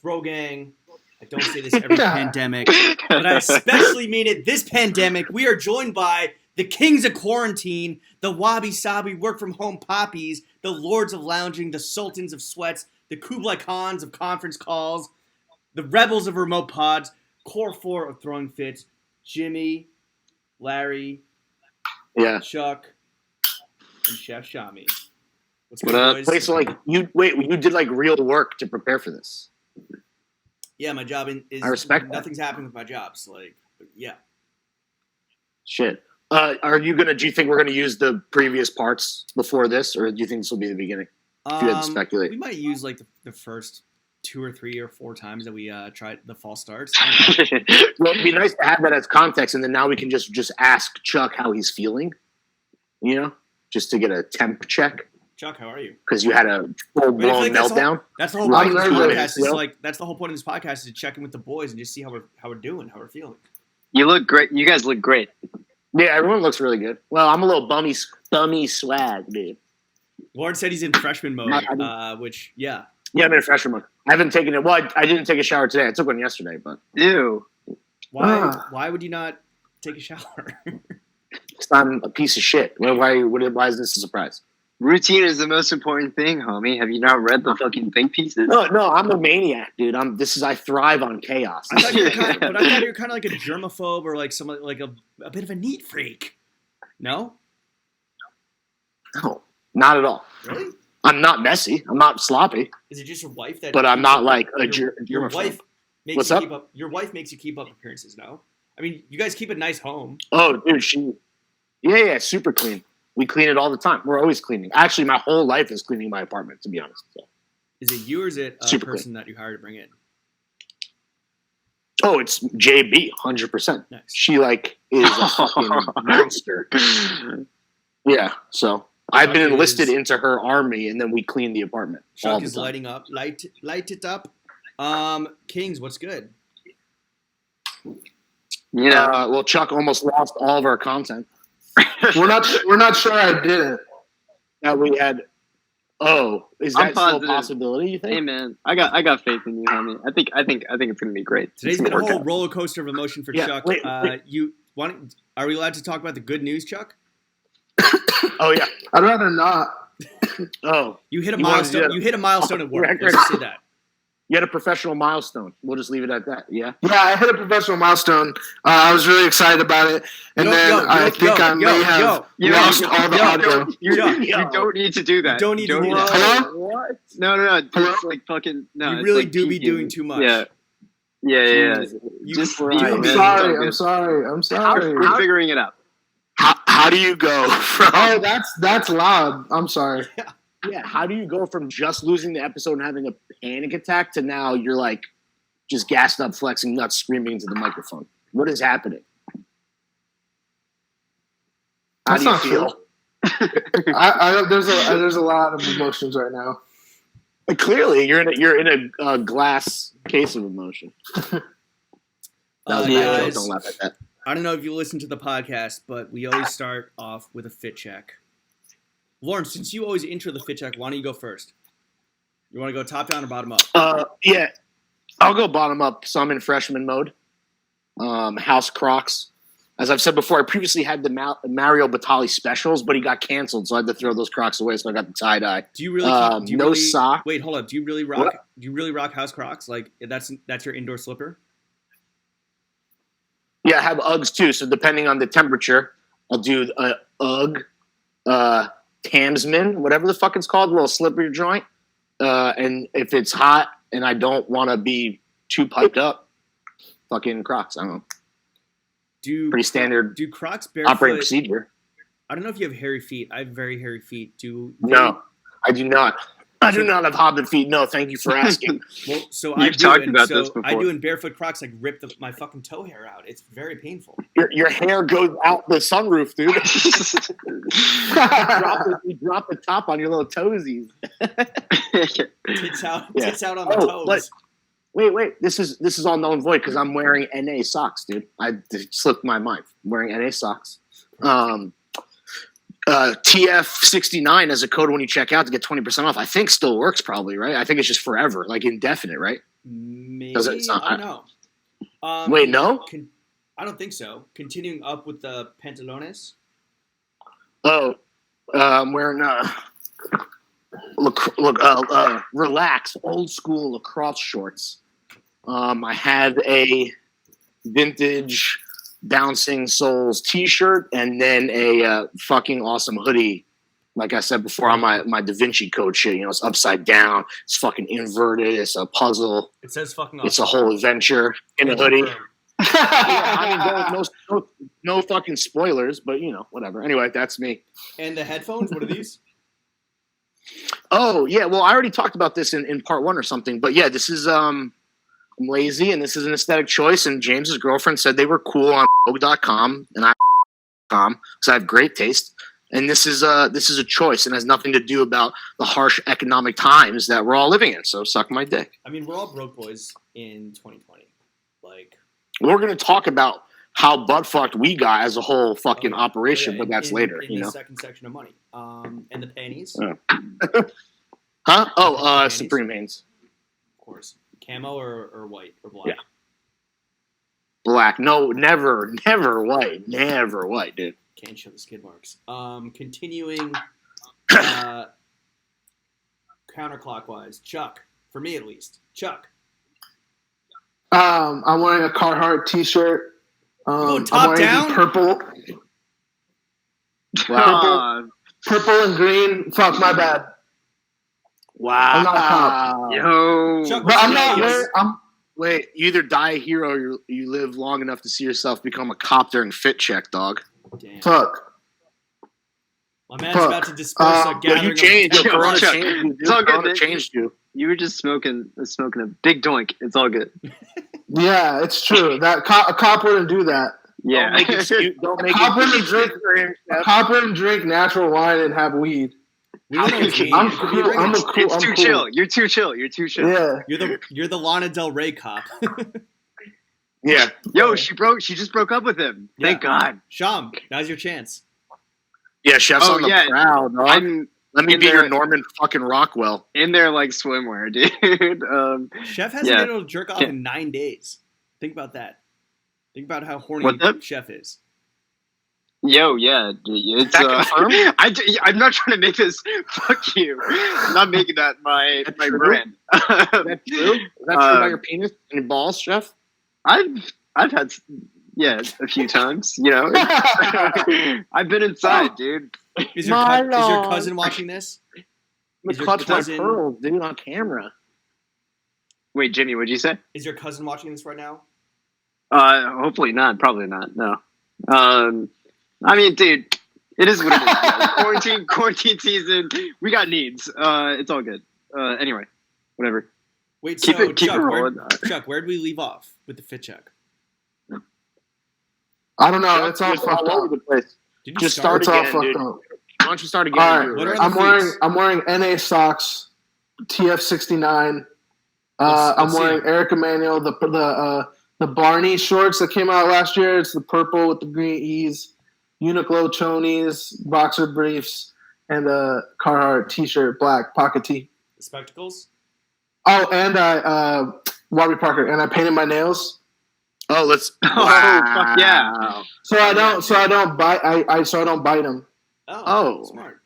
Throw gang. I don't say this every pandemic, but I especially mean it this pandemic. We are joined by the kings of quarantine, the wabi-sabi work-from-home poppies, the lords of lounging, the sultans of sweats, the Kublai Khans of conference calls, the rebels of remote pods, core four of throwing fits, Jimmy, Larry, Chuck, and Chef Shami. What's good, boys? Wait, so you did like real work to prepare for this? Yeah, my job is. I respect nothing's happening with my jobs. Yeah. Shit. Do you think we're gonna use the previous parts before this, or do you think this will be the beginning? If you had to speculate, we might use like the first 2 or 3 or 4 times that we tried the false starts. Well, it'd be nice to have that as context, and then now we can just ask Chuck how he's feeling. You know, just to get a temp check. Chuck, how are you? Because you had a full-blown meltdown. That's the whole point of this podcast. That's the whole point of this podcast is to check in with the boys and just see how we're doing, how we're feeling. You look great. You guys look great. Yeah, everyone looks really good. Well, I'm a little bummy swag, dude. Lauren said he's in freshman mode, which. Yeah, I'm in freshman mode. I haven't taken it. Well, I didn't take a shower today. I took one yesterday, but. Ew. Why would you not take a shower? Because I'm a piece of shit. Why is this a surprise? Routine is the most important thing, homie. Have you not read the fucking think pieces? No, I'm a maniac, dude. I thrive on chaos. I thought you were kind of like a germaphobe or like someone like a bit of a neat freak. No? No, not at all. Really? I'm not messy. I'm not sloppy. Is it just your wife that? But I'm not like a germaphobe. Your wife makes you keep up. Your wife makes you keep up appearances. No, I mean you guys keep a nice home. Oh, dude, yeah, super clean. We clean it all the time. We're always cleaning. Actually, my whole life is cleaning my apartment, to be honest. So. Is it you or is it a super person clean. that you hired to bring in? Oh, it's JB, 100%. Nice. She is a fucking monster. Yeah, so I've been enlisted into her army, and then we clean the apartment. Chuck is lighting up. Light it up. Kings, what's good? Yeah. Well, Chuck almost lost all of our content. We're not sure I did it. That we had. Oh, is that still a possibility? You think? Hey man, I got faith in you, homie. I think it's gonna be great. Today's been a whole roller coaster of emotion for Chuck. Wait. Are we allowed to talk about the good news, Chuck? Oh yeah. I'd rather not. Oh, you hit a milestone. You hit a milestone at work. Let's just say that. You had a professional milestone. We'll just leave it at that. Yeah. Yeah, I hit a professional milestone. I was really excited about it, and I think I may have lost all the audio. You don't need to do that. You don't need to do that. Hello? What? No. It's like fucking no. You really do be doing too much. Yeah. I'm sorry. We're figuring it out. How do you go from? Oh, that's loud. I'm sorry. Yeah, how do you go from just losing the episode and having a panic attack to now you're like just gassed up, flexing nuts, screaming into the microphone? What is happening? How do you feel? There's a lot of emotions right now. Clearly, you're in a glass case of emotion. Guys, don't laugh at that. I don't know if you listen to the podcast, but we always start off with a fit check. Lauren, since you always intro the fit check, why don't you go first? You want to go top down or bottom up? Yeah, I'll go bottom up. So I'm in freshman mode. House Crocs. As I've said before, I previously had the Mario Batali specials, but he got canceled, so I had to throw those Crocs away. So I got the tie dye. Do you really? Sock. Wait, hold up. Do you really rock? What? Do you really rock House Crocs? Like that's your indoor slipper? Yeah, I have Uggs too. So depending on the temperature, I'll do Ugg. Tamsman, whatever the fuck it's called, a little slippery joint. And if it's hot and I don't want to be too piped up, fucking Crocs. I don't know. Pretty standard. Do Crocs barefoot operating procedure? I don't know if you have hairy feet. I have very hairy feet. No, I do not. I do not have hobbit feet. No, thank you for asking. Well, so You've talked about this before. I do in barefoot Crocs, like rip my fucking toe hair out. It's very painful. Your hair goes out the sunroof, dude. you drop the top on your little toesies. Tits out on the toes. Wait. This is all null and void because I'm wearing NA socks, dude. It slipped my mind. I'm wearing NA socks. TF69 as a code when you check out to get 20% off. I think still works probably, right? I think it's just forever, like indefinite, right? Maybe. Does it sound- I don't know. Wait, no? I don't think so. Continuing up with the pantalones. Oh, I'm wearing relaxed, old school lacrosse shorts. I have a vintage Bouncing Souls t-shirt and then a fucking awesome hoodie. Like I said before, on my Da Vinci Code shit, it's upside down, it's fucking inverted, it's a puzzle. It says fucking awesome. It's a whole adventure in a hoodie. I mean, no fucking spoilers, but whatever. Anyway, that's me. And the headphones, what are these? Oh yeah, well I already talked about this in part 1 or something, but yeah, this is I'm lazy and this is an aesthetic choice. And James's girlfriend said they were cool on Vogue.com and I.com because I have great taste. And this is a choice and has nothing to do about the harsh economic times that we're all living in. So suck my dick. I mean, we're all broke boys in 2020. We're going to talk about how butt fucked we got as a whole fucking operation, but that's later. In the second section of money. And the panties. Huh? Oh, Supreme Hanes. Of course. Camo or white or black? Yeah. Black. No, never white. Never white, dude. Can't show the skid marks. Continuing counterclockwise. Chuck. For me, at least. Chuck. I'm wearing a Carhartt t-shirt. Going top down? Purple. Wow. Purple and green. Fuck, my bad. Wow. I'm not a cop. Yo. Chuck, But I'm not. Wait, you either die a hero or you live long enough to see yourself become a cop during fit check, dog. Damn. Fuck. My man's about to disperse a gathering you changed. of Corona Chuck, changed you, dude. it's all good, Corona man. changed you. You were just smoking a big doink. It's all good. Yeah, it's true. That a cop wouldn't do that. Yeah. Don't make it. Don't make A cop it. wouldn't drink. A cop wouldn't drink natural wine and have weed. We don't know his name. I'm It could be cool. a I'm ring. a cool. It's I'm too cool. chill. You're too chill. You're too chill. Yeah. You're the Lana Del Rey cop. Yeah. Yo, she just broke up with him. Thank God. Sham, now's your chance. Yeah, Chef's Oh, on the yeah. prowl, dog. I'm Let me in be your there- Norman fucking Rockwell. in there like swimwear, dude. Chef hasn't been able to jerk off in 9 days. Think about that. Think about how horny What's up? Chef is. Yo, yeah, it's. That confirmed? I'm not trying to make this. Fuck you. I'm not making that my true? brand. Is that true? Is that true about your penis and your balls, Chef? I've had a few times. I've been inside, dude. Is your cousin watching this? I'm Is your clutch my cousin- pearls, dude, on camera. Wait, Jimmy, what'd you say? Is your cousin watching this right now? Hopefully not. Probably not. No. I mean, dude, it is what it is. Yeah. Quarantine season. We got needs. It's all good. Anyway, whatever. Wait, Keep so it Chuck, rolling. Chuck, where did we leave off with the fit check? I don't know. It's all Just fucked over up. the place. Did you Just start? It's all again, fucked dude. up. Why don't you start again? All right. What are the I'm fleets? wearing NA socks, TF69. Let's I'm see wearing them. Eric Emanuel, the Barney shorts that came out last year. It's the purple with the green E's, Uniqlo chonies, boxer briefs, and a Carhartt t-shirt, black pocket tee. The spectacles? Oh, and Warby Parker, and I painted my nails. Oh, let's. Fuck yeah. So I don't bite them. Oh. Smart.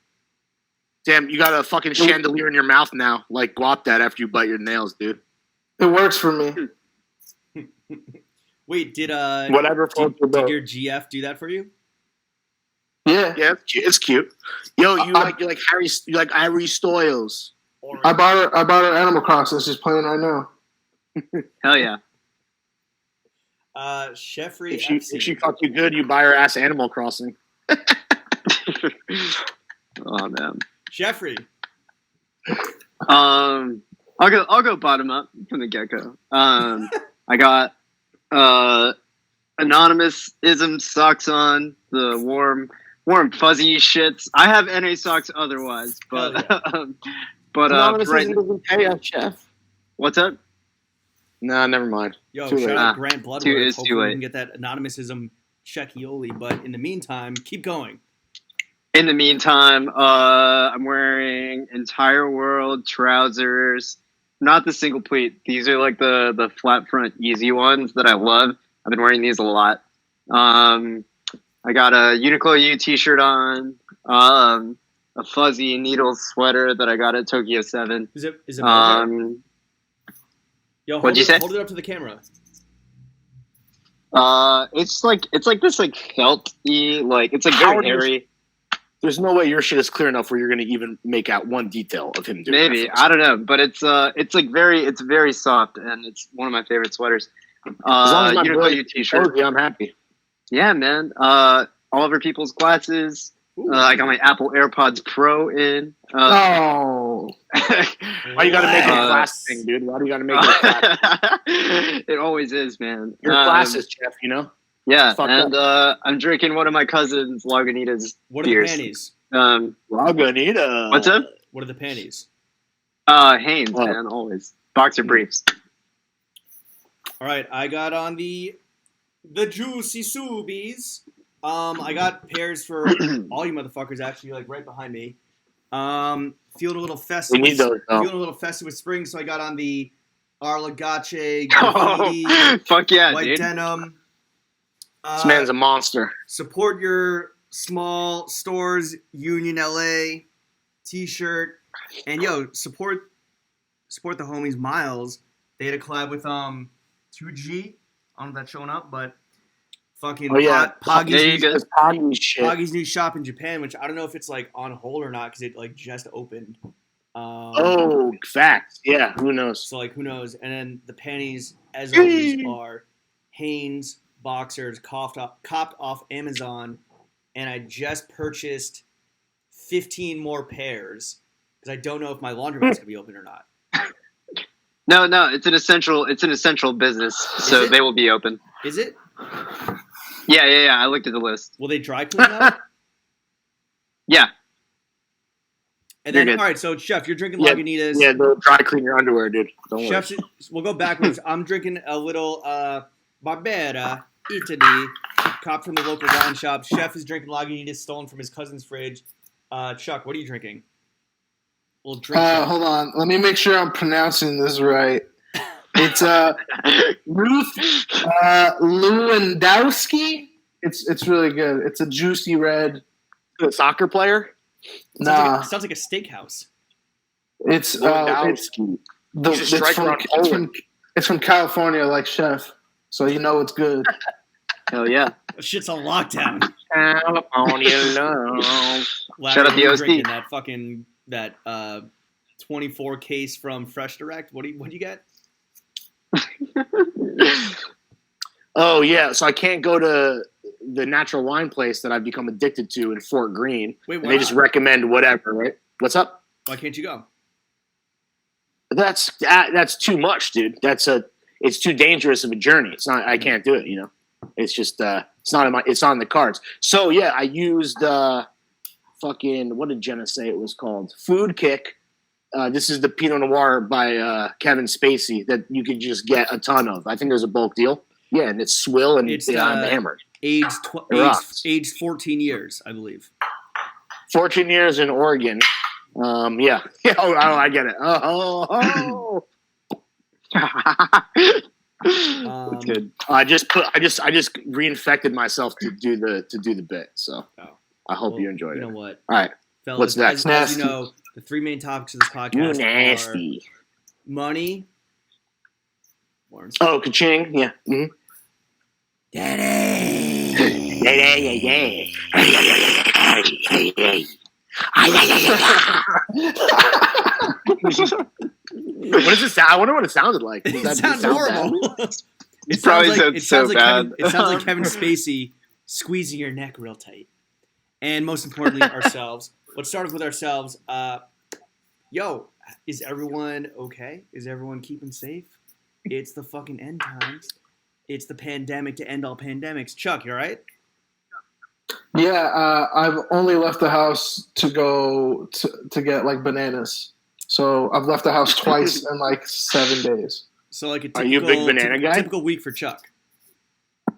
Damn, you got a fucking chandelier in your mouth now. Like, guap that after you bite your nails, dude. It works for me. Wait, did Whatever floats your did boat. your GF do that for you? Yeah. Yeah, it's cute. Yo, you like Harry Styles. I bought her Animal Crossing. She's playing right now. Hell yeah. Sheffrey If she fuck you good, you buy her ass Animal Crossing. Oh man. Jeffrey. I'll go bottom up from the get go. I got anonymous-ism socks on, the warm fuzzy shits. I have NA socks otherwise, but Anonymous Brent, doesn't pay us, Chef. what's up? Nah, never mind. Yo, Too shout late. out Grant Bloodworth. It's Hopefully too we late. can get that anonymousism Chekioli, but in the meantime, keep going. In the meantime, I'm wearing Entire World trousers not the single pleat. These are like the flat front easy ones that I love. I've been wearing these a lot. I got a Uniqlo U t-shirt on. A fuzzy needle sweater that I got at Tokyo 7. Is it Yo, What'd you say? Hold it up to the camera. It's like this like felt-y, like it's like very hairy. There's no way your shit is clear enough where you're going to even make out one detail of him doing Maybe that. I don't know, but it's like it's very soft and it's one of my favorite sweaters. As long as my Uniqlo brother U t-shirt. yeah, I'm happy. Yeah, man. Oliver People's glasses. I got my Apple AirPods Pro in. Oh, Why you got to make it a class thing, dude? Why do you got to make it a class? It always is, man. Your glasses, Jeff. You know. Yeah, and I'm drinking one of my cousin's Lagunitas What are beers. the panties? Lagunitas. What's up? What are the panties? Hanes, man, always. Boxer briefs. All right, I got on the Juicy Subies. I got pairs for all you motherfuckers, actually, like right behind me. Feeling a little festive. We need those, though. Feeling a little festive with spring, so I got on the Arlagache Oh, graffiti, fuck yeah, white dude. denim. This man's a monster. Support your small stores, Union LA t-shirt. And yo, support the homies Miles. They had a collab with 2G. I don't know if that's showing up, but fucking Poggy's Poggy's new shop in Japan, which I don't know if it's like on hold or not because it like just opened. Facts. Yeah, who knows? So like who knows? And then the panties, as always, are Hanes boxers copped off Amazon, and I just purchased 15 more pairs because I don't know if my laundromat's gonna be open or not. No, it's an essential business, so they will be open. Is it? Yeah. I looked at the list. Will they dry clean out? Yeah. And then, all right, so Chef, you're drinking Lagunitas. Yeah, they'll dry clean your underwear, dude. Don't Chef, worry. we'll go backwards. I'm drinking a little Barbera Italy, cop from the local wine shop. Chef is drinking Lagunitas stolen from his cousin's fridge. Chuck, what are you drinking? We'll drink. Hold on. Let me make sure I'm pronouncing this right. It's Ruth Lewandowski. It's really good. It's a juicy red. A soccer player? Sounds like a steakhouse. It's Lewandowski. It's from California, like Chef. So you know it's good. Hell yeah. Shit's on lockdown. California love. Shout out the OC. Drinking that 24 case from Fresh Direct. What do you get? Oh yeah, so I can't go to the natural wine place that I've become addicted to in Fort Greene. Wait, and they just recommend whatever, right? What's up? Why can't you go? That's too much, dude. It's too dangerous of a journey. It's not. I can't do it. You know, it's just it's not in the cards. So yeah, I used fucking what did Jenna say it was called? Food Kick. This is the Pinot Noir by Kevin Spacey that you could just get a ton of. I think there's a bulk deal. Yeah, and it's swill and I'm hammered. Aged 14 years, I believe. 14 years in Oregon. Yeah. Oh, I get it. Oh. That's good. I just reinfected myself to do the bit. So I hope you enjoyed it. You know what? All right. Fellas, What's next? As you know, the three main topics of this podcast You nasty. are money. Oh, ka-ching. Yeah. Mm-hmm. Daddy. What does it sound? I wonder what it sounded like. It sounds horrible. It probably sounds bad. It sounds like Kevin Spacey squeezing your neck real tight. And most importantly, ourselves. Let's start with ourselves. Yo, is everyone okay? Is everyone keeping safe? It's the fucking end times. It's the pandemic to end all pandemics. Chuck, you all right? Yeah, I've only left the house to go to get like bananas. So I've left the house twice in like 7 days. So like Are you a big banana guy? Typical week for Chuck.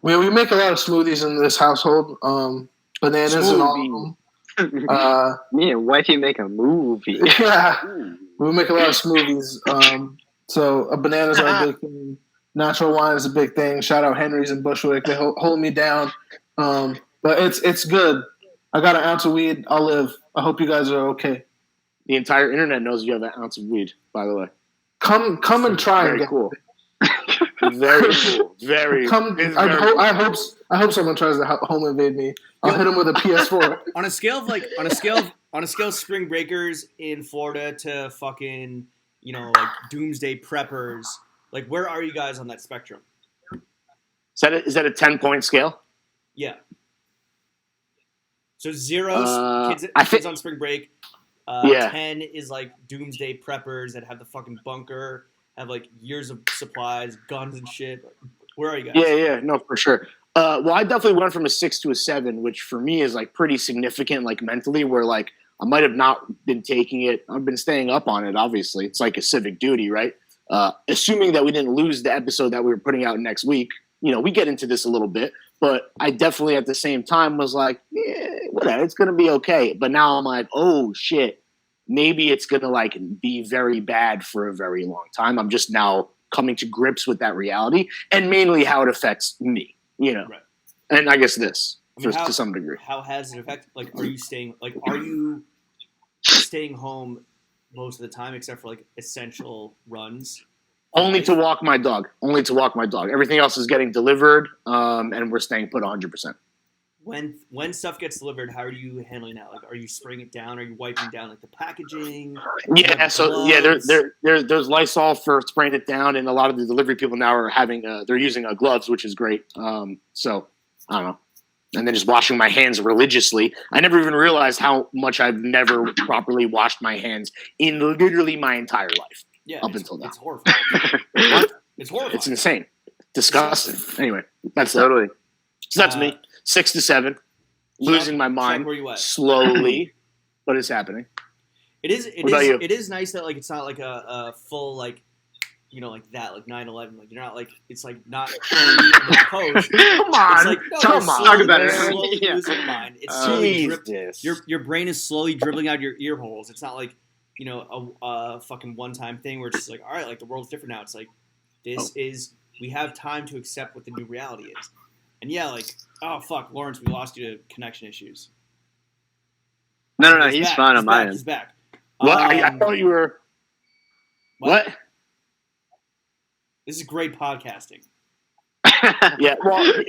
We make a lot of smoothies in this household. Bananas and all of them. Me and wifey make a movie. Yeah, we make a lot of smoothies. So bananas are a big thing. Natural wine is a big thing. Shout out Henry's and Bushwick. They hold me down. But it's good. I got an ounce of weed. I'll live. I hope you guys are okay. The entire internet knows you have an ounce of weed, by the way. Come and try and Very get cool. Very cool. Very. I hope someone tries to home invade me. I'll hit them with a PS4. On a scale of spring breakers in Florida to fucking, like doomsday preppers, like where are you guys on that spectrum? Is that a 10-point scale? Yeah. So 0 kids on spring break. 10 is like doomsday preppers that have the fucking bunker, have like years of supplies, guns and shit. Where are you guys? Yeah, no, for sure. Well, I definitely went from a 6 to a 7, which for me is like pretty significant, like mentally, where like I might have not been taking it. I've been staying up on it. Obviously, it's like a civic duty, right? Assuming that we didn't lose the episode that we were putting out next week. We get into this a little bit, but I definitely at the same time was like, whatever, it's gonna be okay. But now I'm like, oh shit, maybe it's gonna like be very bad for a very long time. I'm just now coming to grips with that reality and mainly how it affects me, Right. And I guess this to some degree. How has it affected? Like, are you staying home most of the time except for like essential runs? Only to walk my dog. Everything else is getting delivered, and we're staying put 100%. When stuff gets delivered, how are you handling that? Like, are you spraying it down? Are you wiping down like the packaging? Yeah, there's Lysol for spraying it down, and a lot of the delivery people now are they're using gloves, which is great. So I don't know, and then just washing my hands religiously. I never even realized how much I've never properly washed my hands in literally my entire life. Yeah, until now. It's horrifying. What? It's horrifying. It's insane. Disgusting. Anyway, that's totally. So that's me. 6 to 7. Losing my mind where you at? slowly, but it's happening. It is. You? It is nice that like it's not like a full like like that, like 9/11. Like you're not like it's like not in the post. Come on, it's like, come on. Talk about it. Slowly losing your mind. It's slowly your brain is slowly dribbling out your ear holes. It's not like a fucking one-time thing where it's just like, all right, like the world's different now. It's like we have time to accept what the new reality is. And yeah, like, oh fuck, Lawrence, we lost you to connection issues. No, he's fine on my end. He's back. What? I thought you were. What? This is great podcasting. Yeah, well,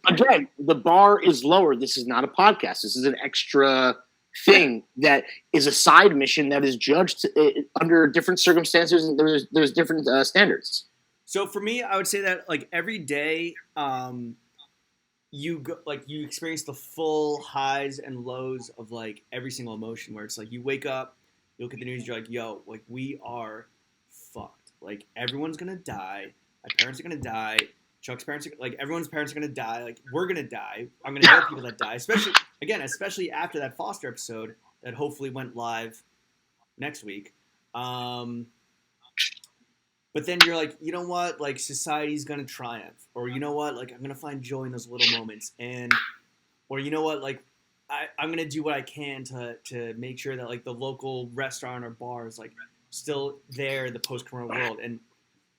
again, the bar is lower. This is not a podcast. This is an extra thing that is a side mission that is judged under different circumstances, and there's different standards. So for me, I would say that like every day, you experience the full highs and lows of like every single emotion. Where it's like you wake up, you look at the news, you're like, yo, like we are fucked. Like everyone's gonna die. My parents are gonna die. Chuck's parents, everyone's parents are gonna die. Like we're gonna die. I'm gonna know people that die, especially after that Foster episode that hopefully went live next week. But then you're like, you know what? Like society's gonna triumph, or you know what? Like I'm gonna find joy in those little moments, or you know what? Like I'm gonna do what I can to make sure that like the local restaurant or bar is like still there in the post-corona world and.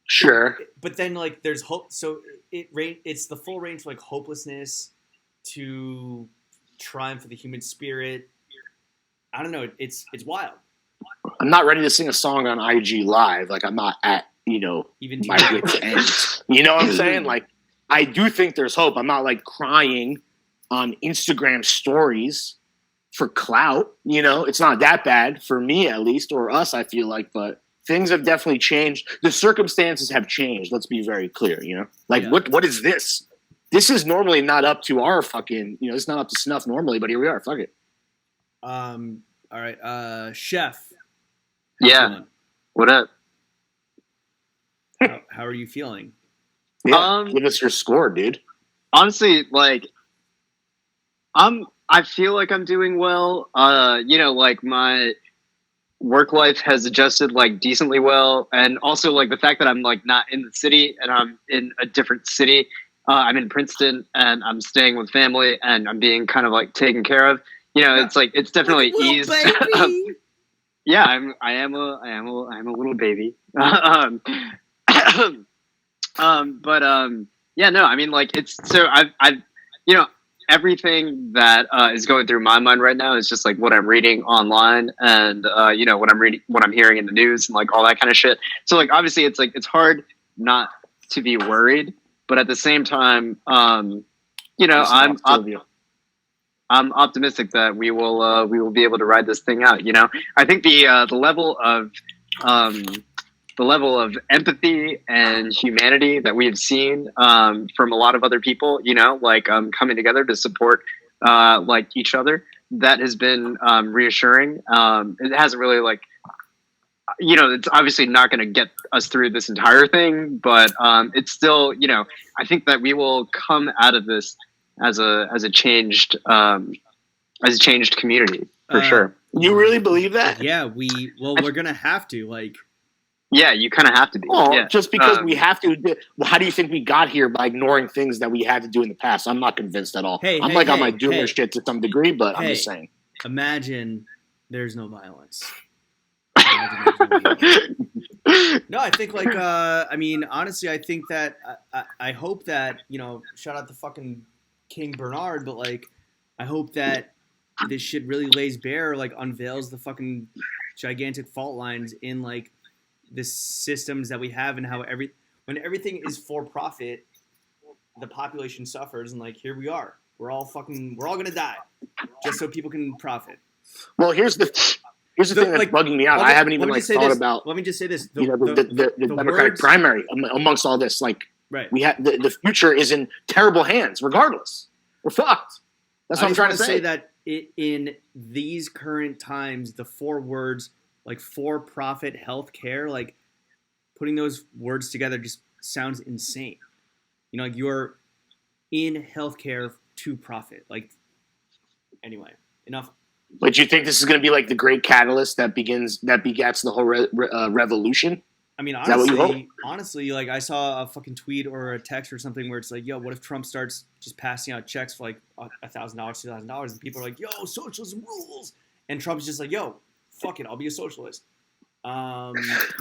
Sure. But then, like, there's hope. So it's the full range from, like, hopelessness to triumph of the human spirit. I don't know. It's wild. I'm not ready to sing a song on IG Live. Like, I'm not at, even my wit's end. You know what I'm saying? Like, I do think there's hope. I'm not, like, crying on Instagram stories for clout. It's not that bad for me, at least, or us, I feel like, but... Things have definitely changed. The circumstances have changed. Let's be very clear, Like, yeah. What is this? This is normally not up to our fucking, it's not up to snuff normally, but here we are. Fuck it. All right. Chef. Yeah. What up? How are you feeling? Yeah, give us your score, dude. Honestly, like, I feel like I'm doing well. Like my work life has adjusted like decently well, and also like the fact that I'm like not in the city and I'm in a different city. I'm in Princeton and I'm staying with family and I'm being kind of like taken care of. It's like it's definitely eased. Yeah, I am a little baby. Yeah, no, I mean, like, it's so I've you know, everything that is going through my mind right now is just like what I'm reading online and what I'm hearing in the news and like all that kind of shit. So like obviously it's like it's hard not to be worried, but at the same time, I'm optimistic that we will be able to ride this thing out. You know, I think the level of empathy and humanity that we have seen from a lot of other people, you know, like coming together to support like each other, that has been reassuring. It hasn't really like, you know, it's obviously not going to get us through this entire thing, but it's still, you know, I think that we will come out of this as a changed community for sure. You really believe that? Yeah, we're gonna have to like. Yeah, you kind of have to be. Oh, yeah. Just because we have to. Well, how do you think we got here by ignoring things that we had to do in the past? I'm not convinced at all. I'm on my doomer shit to some degree, but I'm just saying. Imagine there's no violence. No, I think like I mean honestly, I think that I hope that, you know, shout out to fucking King Bernard, but like I hope that this shit really lays bare, like unveils the fucking gigantic fault lines in like the systems that we have and how when everything is for profit, the population suffers, and like here we are. We're all gonna die just so people can profit. Well, here's the thing that's bugging me out. I haven't even thought about. Let me just say this: the Democratic primary amongst all this. Like, right. We have the future is in terrible hands. Regardless, we're fucked. That's what I'm trying to say. That in these current times, the 4 words like for-profit healthcare, like putting those words together just sounds insane. You know, like you're in healthcare to profit. Like, anyway, enough. But you think this is going to be like the great catalyst that begets the whole revolution? I mean, honestly, like I saw a fucking tweet or a text or something where it's like, yo, what if Trump starts just passing out checks for like $1,000, $2,000, and people are like, yo, socialism rules, and Trump's just like, yo, fuck it, I'll be a socialist. I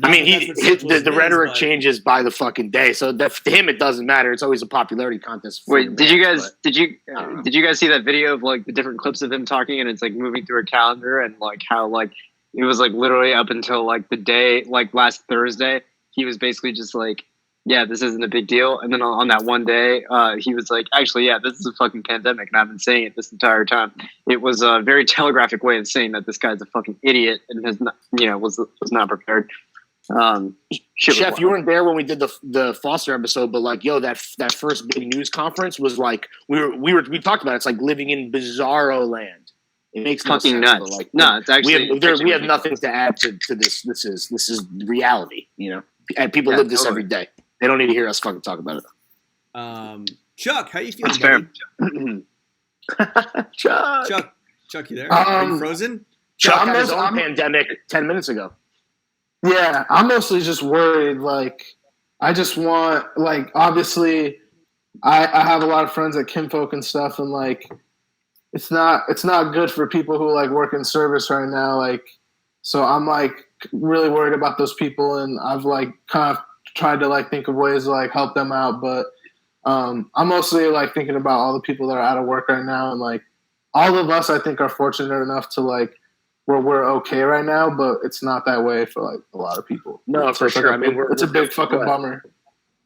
mean, the rhetoric changes by the fucking day, so to him it doesn't matter. It's always a popularity contest. Wait, did you guys see that video of like the different clips of him talking, and it's like moving through a calendar, and like how like it was like literally up until like the day like last Thursday, he was basically just like, yeah, this isn't a big deal, and then on that one day, he was like, actually, yeah, this is a fucking pandemic, and I've been saying it this entire time. It was a very telegraphic way of saying that this guy's a fucking idiot and has not, you know, was not prepared. Chef, you weren't there when we did the Foster episode, but like, yo, that first big news conference was like we talked about it. It's like living in bizarro land. It makes fucking no sense, nuts. Like, no, it's actually we have nothing to add to this. This is reality, you know, and people live this every day. They don't need to hear us fucking talk about it. Chuck, how you feeling, buddy? Chuck, you there? Are you frozen? Chuck had his own pandemic 10 minutes ago. Yeah, I'm mostly just worried. Like, I just want, like, obviously, I have a lot of friends at Kinfolk and stuff, and like, it's not good for people who like work in service right now. Like, so I'm like really worried about those people, and I've like kind of tried to like think of ways to like help them out, but I'm mostly like thinking about all the people that are out of work right now, and like all of us I think are fortunate enough to like where we're okay right now, but it's not that way for like a lot of people. No, for sure. I mean, it's a big fucking bummer.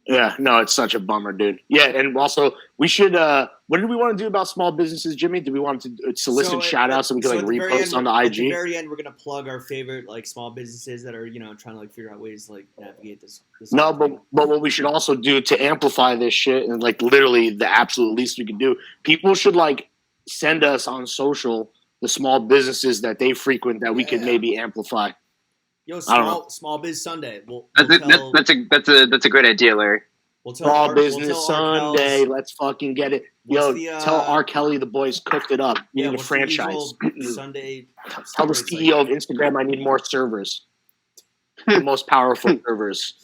Yeah, no, it's such a bummer, dude. Yeah, and also we should. What did we want to do about small businesses, Jimmy? Did we want to solicit shout outs so we can like repost on the IG? At the very end, we're gonna plug our favorite like small businesses that are, you know, trying to like figure out ways to like navigate this no, but what we should also do to amplify this shit, and like literally the absolute least we can do, people should like send us on social the small businesses that they frequent that we could maybe amplify. Yo, small biz Sunday. That's a great idea, Larry. Small business Sunday. Let's fucking get it. Yo, tell R. Kelly the boys cooked it up. We need a franchise. Sunday. Tell the CEO of Instagram I need more servers. The most powerful servers.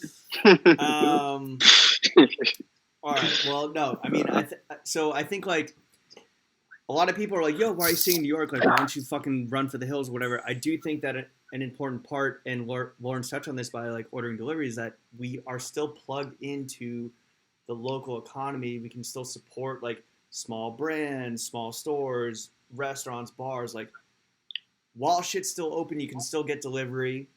All right. Well, no. I mean, I think like a lot of people are like, yo, why are you staying in New York? Like, why don't you fucking run for the hills or whatever? I do think that an important part, and Lauren's touched on this by like ordering delivery, is that we are still plugged into the local economy. We can still support like small brands, small stores, restaurants, bars. Like, while shit's still open, you can still get delivery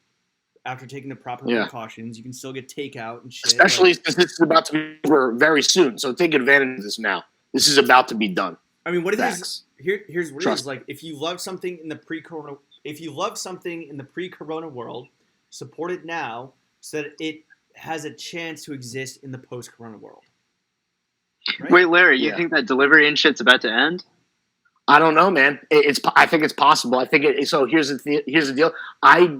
after taking the proper precautions. You can still get takeout and shit. Especially since this is about to be over very soon. So take advantage of this now. This is about to be done. I mean, what it Facts. is here's what Trust it is. Like, if you love something in the pre-corona world, support it now so that it has a chance to exist in the post-corona world. Right? Wait, Larry, you think that delivery and shit's about to end? I don't know, man. I think it's possible. I think so. Here's the deal. I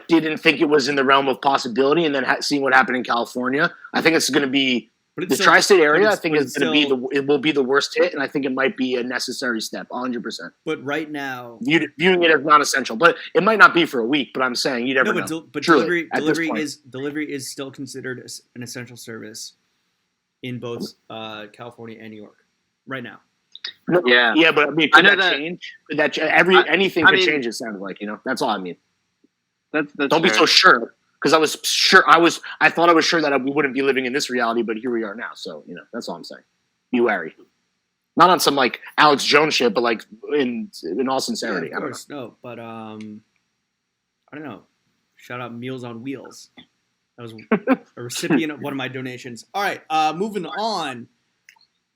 didn't think it was in the realm of possibility, and then seeing what happened in California, I think it's going to be the tri-state area. I think it's going to be it will be the worst hit, and I think it might be a necessary step, 100%. But right now, viewing it as non-essential, but it might not be for a week. But I'm saying you never know. But truly, delivery is still considered an essential service in both California and New York right now. Yeah, but I mean, could that change? Could that anything could change? It sounded like, that's all I mean. That's Don't be so sure, because I was sure I thought I was sure that we wouldn't be living in this reality, but here we are now. So that's all I'm saying. Be wary. Not on some like Alex Jones shit, but like in all sincerity. Yeah, of course, no. But I don't know. Shout out Meals on Wheels. That was a recipient of one of my donations. All right, moving on.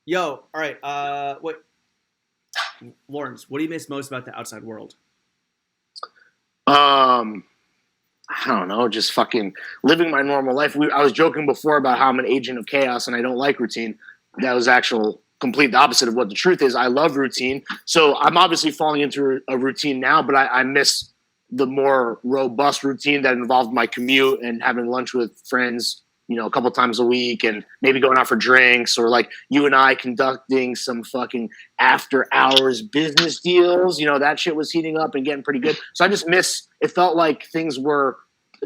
Yo, all right. Lawrence, what do you miss most about the outside world? I don't know, just fucking living my normal life. I was joking before about how I'm an agent of chaos and I don't like routine. That was complete the opposite of what the truth is. I love routine. So I'm obviously falling into a routine now, but I miss the more robust routine that involved my commute and having lunch with friends, a couple times a week, and maybe going out for drinks, or like you and I conducting some fucking after hours business deals. That shit was heating up and getting pretty good. So I just it felt like things were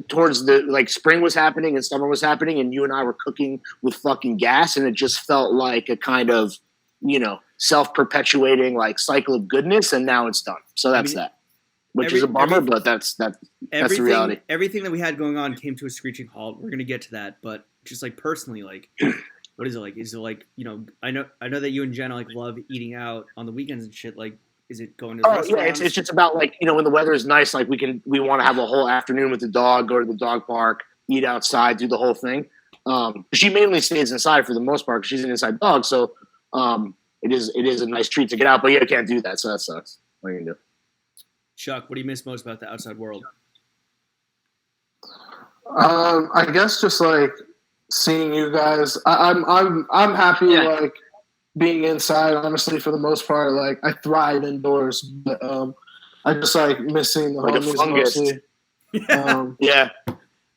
towards spring was happening and summer was happening, and you and I were cooking with fucking gas, and it just felt like a kind of, self-perpetuating like cycle of goodness, and now it's done. So that's which is a bummer, but that's the reality. Everything that we had going on came to a screeching halt. We're gonna get to that, but just like personally, like, what is it like? Is it like, I know that you and Jenna like love eating out on the weekends and shit. Like, is it going to the restaurants? Yeah, it's just about like, when the weather is nice, like we want to have a whole afternoon with the dog, go to the dog park, eat outside, do the whole thing. She mainly stays inside for the most part because she's an inside dog, so it is a nice treat to get out. But yeah, I can't do that, so that sucks. What are you gonna do? Chuck, what do you miss most about the outside world? I guess just like seeing you guys. I'm happy like being inside. Honestly, for the most part, like I thrive indoors. But I just like missing the homies mostly. Yeah,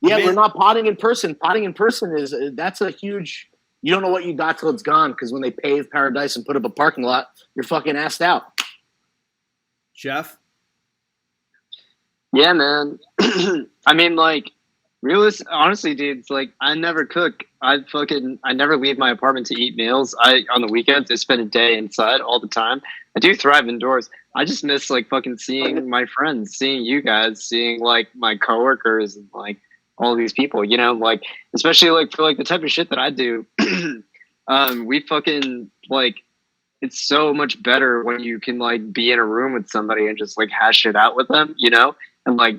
we're not potting in person. Potting in person that's a huge. You don't know what you got till it's gone, because when they pave Paradise and put up a parking lot, you're fucking assed out. Jeff? Yeah, man. I mean, like, honestly, dude, it's like I never cook. I never leave my apartment to eat meals. On the weekends, I spend a day inside all the time. I do thrive indoors. I just miss like fucking seeing my friends, seeing you guys, seeing like my coworkers, and like all these people. Like especially like for like the type of shit that I do. We fucking like. It's so much better when you can like be in a room with somebody and just like hash it out with them, and like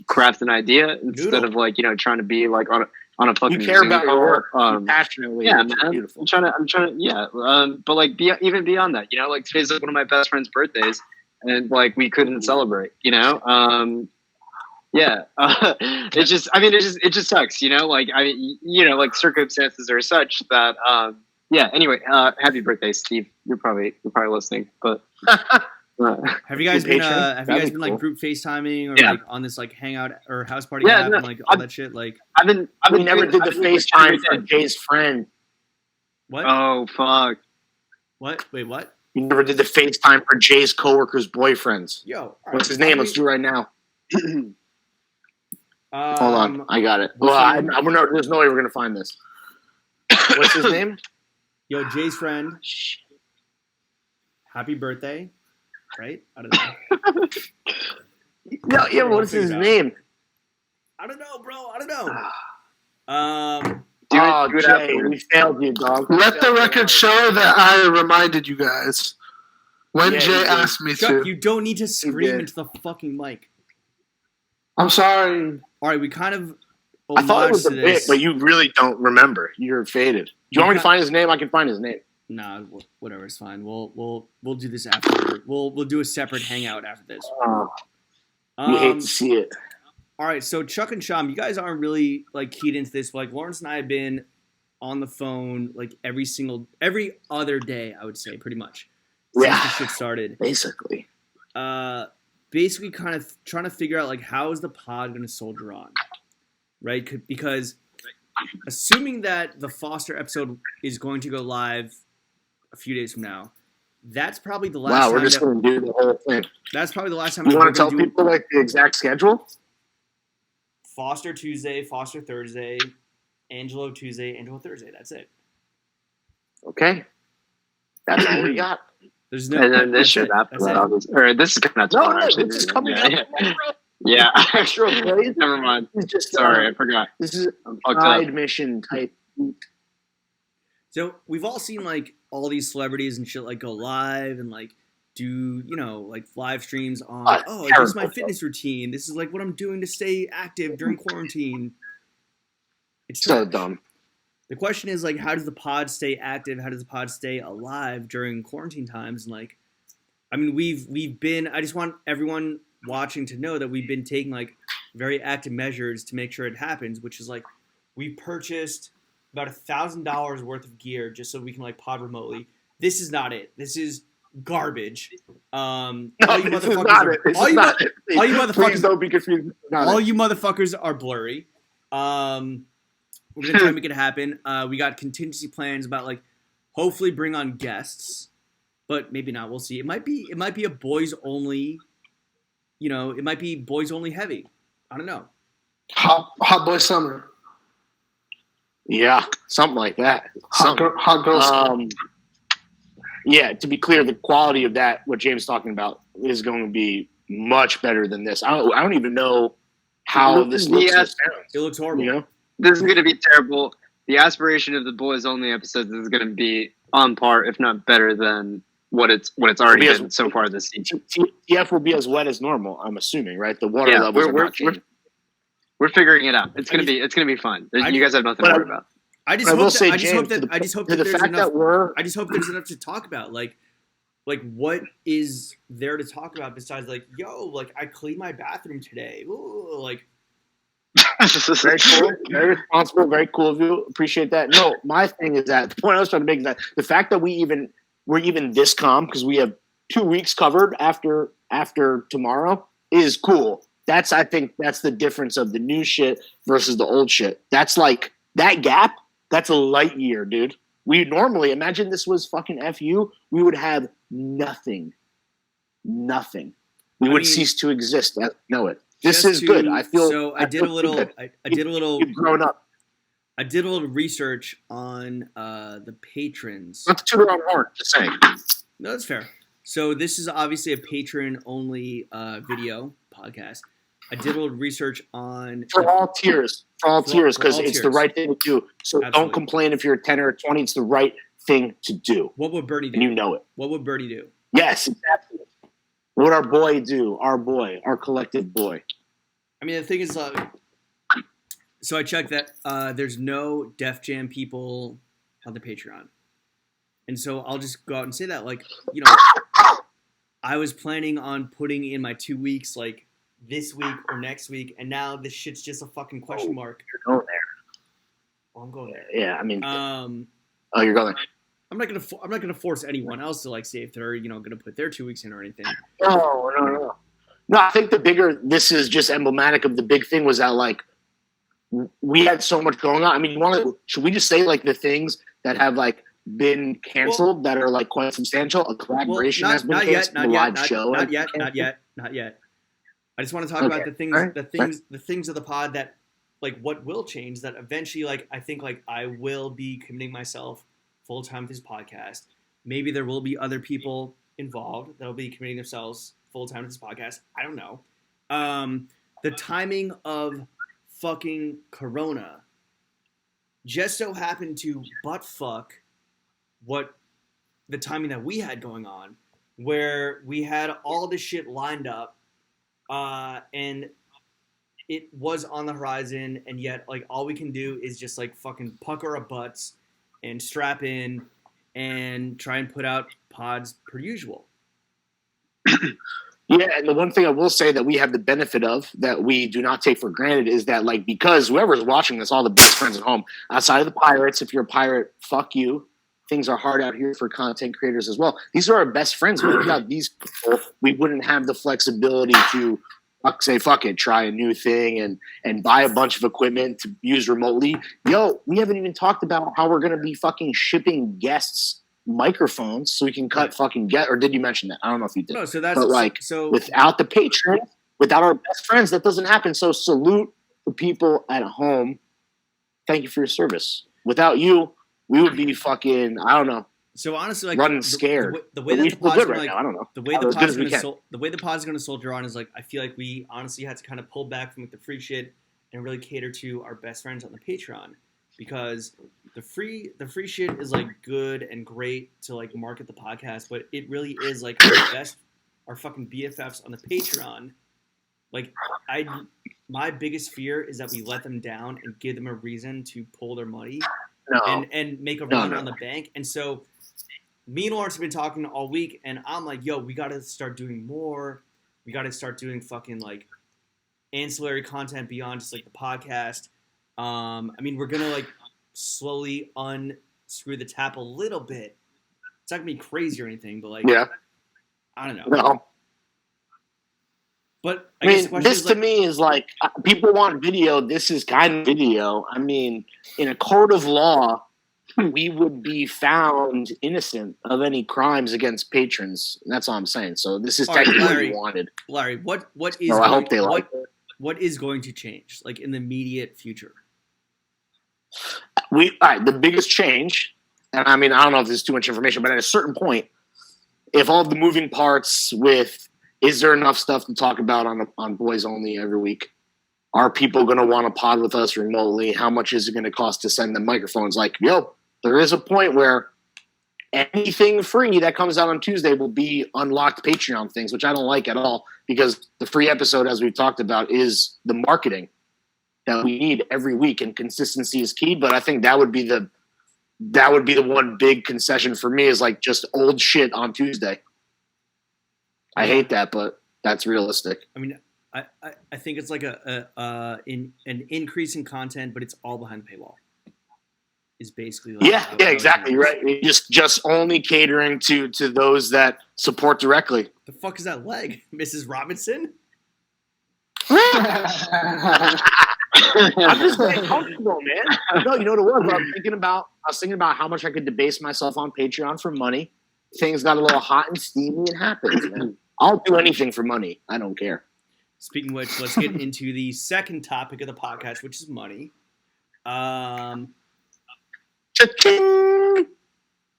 craft an idea instead of like trying to be like on a fucking. You care about your work passionately. Yeah, man. Beautiful. I'm trying to. Yeah, but like even beyond that, like today's like one of my best friend's birthdays, and like we couldn't celebrate. Yeah, it just sucks. Like like circumstances are such that. Yeah. Anyway, happy birthday, Steve. You're probably listening, but have you guys been like group FaceTiming or like on this like hangout or house party app and like all that shit? Like we never did the FaceTime for Jay's friend. What? Oh fuck! What? Wait, what? You never did the FaceTime for Jay's coworkers' boyfriends. Yo, what's his name? Let's do it right now. Hold on, I got it. Well, there's no way we're gonna find this. What's his name? Yo, Jay's friend. happy birthday, right? I don't know. No, yeah, what is his name? I don't know, bro. I don't know. Do it Jay, afterwards. we failed you, dog. Let the record show that I reminded you guys when Yeah, Jay you did. asked me Chuck, to. you don't need to scream did. into the fucking mic. I'm sorry. All right, we kind of I thought it was a homage to bit, this. but you really don't remember. You're faded. Do you want me to find his name? I can find his name. Nah, whatever, it's fine. We'll do this after. We'll do a separate hangout after this. You hate to see it. All right, so Chuck and Sham, you guys aren't really like keyed into this. But, like Lawrence and I have been on the phone like every other day, I would say, pretty much since Yeah. the shit started. Basically. Basically, kind of trying to figure out like how is the pod going to soldier on, right? Because assuming that the Foster episode is going to go live a few days from now, that's probably the last. Wow, we're time just going to do the whole thing. That's probably the last time. You we're want to tell gonna do people like the exact schedule? Foster Tuesday, Foster Thursday, Angelo Tuesday, Angelo Thursday. That's it. Okay. That's all we got. There's no. And then this that's should it. after That's that, it. obviously. Or this is coming out No, tomorrow, actually. this is coming yeah, up. Yeah. Yeah. Extra plays. Never mind. This is just Sorry, I forgot. This is I'm a fucked up. side mission type. So we've all seen like all these celebrities and shit like go live and like do like live streams on this is my fitness routine. This is like what I'm doing to stay active during quarantine. It's So trash. dumb. The question is like how does the pod stay active? How does the pod stay alive during quarantine times? And like I mean we've been I just want everyone watching to know that we've been taking like very active measures to make sure it happens, which is like we purchased about $1,000 worth of gear just so we can like pod remotely. This is not it. This is garbage. All you this is motherfuckers not are- it. This all is you not mo- it. all you Please motherfuckers don't be confused. This is not all it. you motherfuckers are blurry. We're gonna try to make it happen. We got contingency plans about like hopefully bring on guests, but maybe not. We'll see. It might be a boys only. It might be boys only heavy. I don't know. Hot boy summer. Yeah, something like that. Hot girl summer. Yeah, to be clear, the quality of that, what James is talking about, is going to be much better than this. I don't even know how this looks. Yeah. or sounds, It looks horrible. you know? This is going to be terrible. The aspiration of the boys only episodes is going to be on par, if not better than what it's already Because- been so far this season. TF will be as wet as normal. I'm assuming, right? The water Yeah, levels are we're not changing. We're figuring it out. It's gonna be fun. You guys have nothing to worry about. I just I will hope say, that, James, I just hope to that the there's fact enough. that we're I just hope there's enough to talk about. Like what is there to talk about besides like, yo, like I cleaned my bathroom today. Ooh, like very cool, very responsible, very cool of you. Appreciate that. No, my thing is that the point I was trying to make is that the fact that we're even this calm because we have 2 weeks covered after tomorrow is cool. I think that's the difference of the new shit versus the old shit. That's like that gap. That's a light year, dude. We normally imagine this was fucking FU. We would have nothing. We would cease to exist. I know it. This is good. I feel. So I did a little. good. I did a little. You've grown up. I did a little research on the patrons. Not to toot our own horn. Just saying. No, that's fair. So this is obviously a patron-only video podcast. I did a little research on For all tiers. Because all it's the tiers. right thing to do. So Absolutely. don't complain if you're a 10 or a 20. It's the right thing to do. What would Bernie do? And you know it. What would Bernie do? Yes, exactly. What would our boy do? Our collective boy. I mean, the thing is, so I checked that there's no Def Jam people on the Patreon. And so I'll just go out and say that, like, I was planning on putting in my 2 weeks, like, this week or next week, and now this shit's just a fucking question mark. You're going there. Well, I'm going there. Yeah, I mean, you're going there. I'm not gonna force anyone else to like say if they're gonna put their 2 weeks in or anything. No. No, I think this is just emblematic of the big thing was that, like, we had so much going on. I mean, should we just say, like, the things that have, like, been canceled that are, like, quite substantial? A collaboration has been canceled. Not yet. I just want to talk about the things, Right. the things of the pod that, like, what will change. That eventually, like, I think, like, I will be committing myself full time to this podcast. Maybe there will be other people involved that'll be committing themselves full time to this podcast. I don't know. The timing of fucking Corona just so happened to butt fuck what the timing that we had going on, where we had all this shit lined up, and it was on the horizon, and yet like all we can do is just like fucking pucker our butts and strap in and try and put out pods per usual. Yeah, and the one thing I will say that we have the benefit of that we do not take for granted is that, like, because whoever's watching this, all the best friends at home, outside of the pirates, if you're a pirate, fuck you. Things are hard out here for content creators as well. These are our best friends. But without these people, we wouldn't have the flexibility to say, fuck it, try a new thing and buy a bunch of equipment to use remotely. Yo, we haven't even talked about how we're going to be fucking shipping guests microphones so we can cut fucking or did you mention that? I don't know if you did. No, so that's but like so without the patrons, without our best friends, that doesn't happen. So salute the people at home. Thank you for your service. Without you, we would be fucking, I don't know. So honestly, like running scared. The way that the pod's gonna, like, I don't know. The way the pod's gonna soldier on is like I feel like we honestly had to kind of pull back from like the free shit and really cater to our best friends on the Patreon, because the free shit is like good and great to like market the podcast, but it really is like our fucking BFFs on the Patreon. Like my biggest fear is that we let them down and give them a reason to pull their money and make a run on the bank. And so me and Lawrence have been talking all week, and I'm like, yo, we got to start doing more. We got to start doing fucking like ancillary content beyond just like the podcast. I mean, we're gonna like slowly unscrew the tap a little bit. It's not gonna be crazy or anything, but like, yeah, I don't know. No. But I mean, this to me is like people want video. This is kind of video. I mean, in a court of law, we would be found innocent of any crimes against patrons. That's all I'm saying. So this is technically what we wanted. Larry, what is? I hope they like it. What is going to change, like in the immediate future? All right, the biggest change, and I mean, I don't know if this is too much information, but at a certain point, if all the moving parts with, is there enough stuff to talk about on Boys Only every week? Are people going to want to pod with us remotely? How much is it going to cost to send them microphones? Like, yo, there is a point where anything free that comes out on Tuesday will be unlocked Patreon things, which I don't like at all, because the free episode, as we've talked about, is the marketing that we need every week, and consistency is key. But I think that would be the one big concession for me, is like just old shit on Tuesday. I hate that, but that's realistic. I mean, I think it's like an increase in content, but it's all behind the paywall. Is basically like yeah, exactly right. Just only catering to those that support directly. The fuck is that leg, Mrs. Robinson? I'm just getting comfortable, man. No, you know what it was? I was thinking about how much I could debase myself on Patreon for money. Things got a little hot and steamy and happened, man. I'll do anything for money. I don't care. Speaking of which, let's get into the second topic of the podcast, which is money.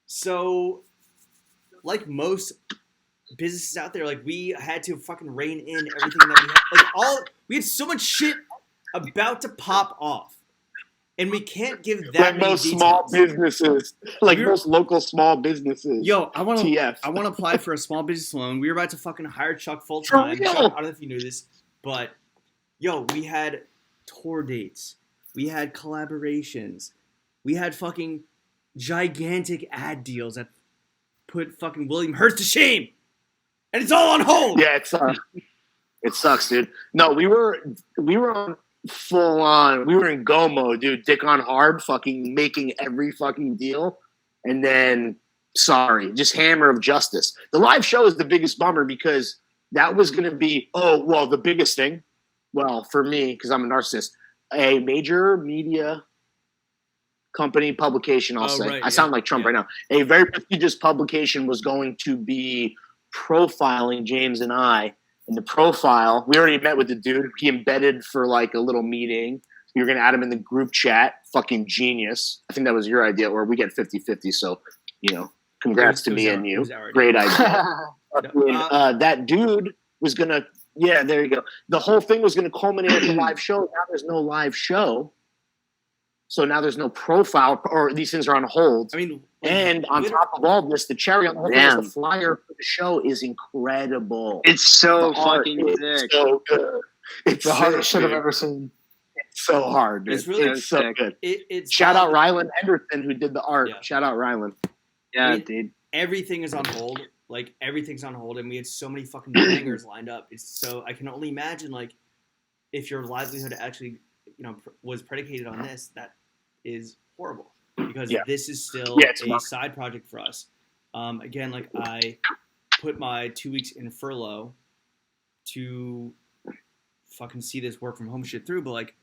So, like most businesses out there, like we had to fucking rein in everything that we had. We had so much shit about to pop off, and we can't give that like many most details. Small businesses, like most local small businesses. Yo, I want to apply for a small business loan. We were about to fucking hire Chuck full time. I don't know if you knew this, but yo, we had tour dates, we had collaborations, we had fucking gigantic ad deals that put fucking William Hurt to shame, and it's all on hold. Yeah, it sucks, dude. No, we were on full on. We were in go mode, dude. Dick on hard, fucking making every fucking deal, and then just hammer of justice. The live show is the biggest bummer, because that was going to be the biggest thing. Well, for me, because I'm a narcissist, a major media company publication. I'll say I sound like Trump right now. A very prestigious publication was going to be profiling James and I. In the profile, we already met with the dude. He embedded for like a little meeting. We were going to add him in the group chat. Fucking genius. I think that was your idea, or we get 50-50. So, Congrats to me and you. Great idea. That dude was gonna. Yeah, there you go. The whole thing was gonna culminate at the live show. Now there's no live show, so now there's no profile, or these things are on hold. I mean, and on top of all this, the cherry on the whole thing is the flyer for the show is incredible. It's so fucking sick. It's so good. It's the hardest shit I've ever seen. It's so hard, dude. It's so good. Shout out Ryland Henderson who did the art. Yeah. Shout out Ryland. Yeah, dude. Everything is on hold. Like, everything's on hold, and we had so many fucking bangers lined up. I can only imagine, like, if your livelihood actually, was predicated on this, that is horrible. Because this is still a side project for us. Again, like, I put my 2 weeks in furlough to fucking see this work from home shit through, but, like,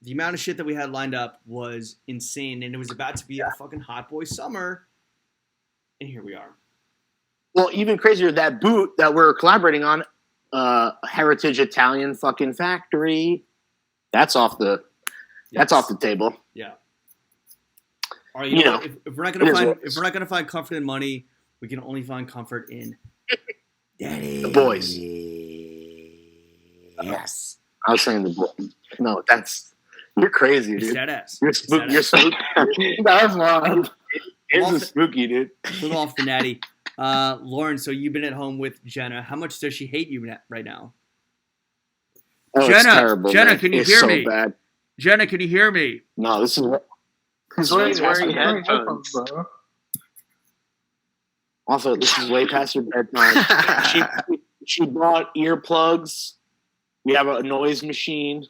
the amount of shit that we had lined up was insane, and it was about to be a fucking hot boy summer, and here we are. Well, even crazier, that boot that we're collaborating on, Heritage Italian fucking Factory, that's off the table. Yeah. All right, you know if we're not gonna find comfort in money, we can only find comfort in daddy. The boys. Yes. I was saying the boys. No, you're crazy, dude. That ass. You're spooky. You're spooky. That was wild. It's spooky, dude. Put off the natty. Lauren, so you've been at home with Jenna. How much does she hate you right now? Oh, Jenna, it's terrible, Jenna, can you hear me? Bad. Jenna, can you hear me? No, this is what. He's wearing headphones. Also, this is way past your bedtime. She brought earplugs. We have a noise machine.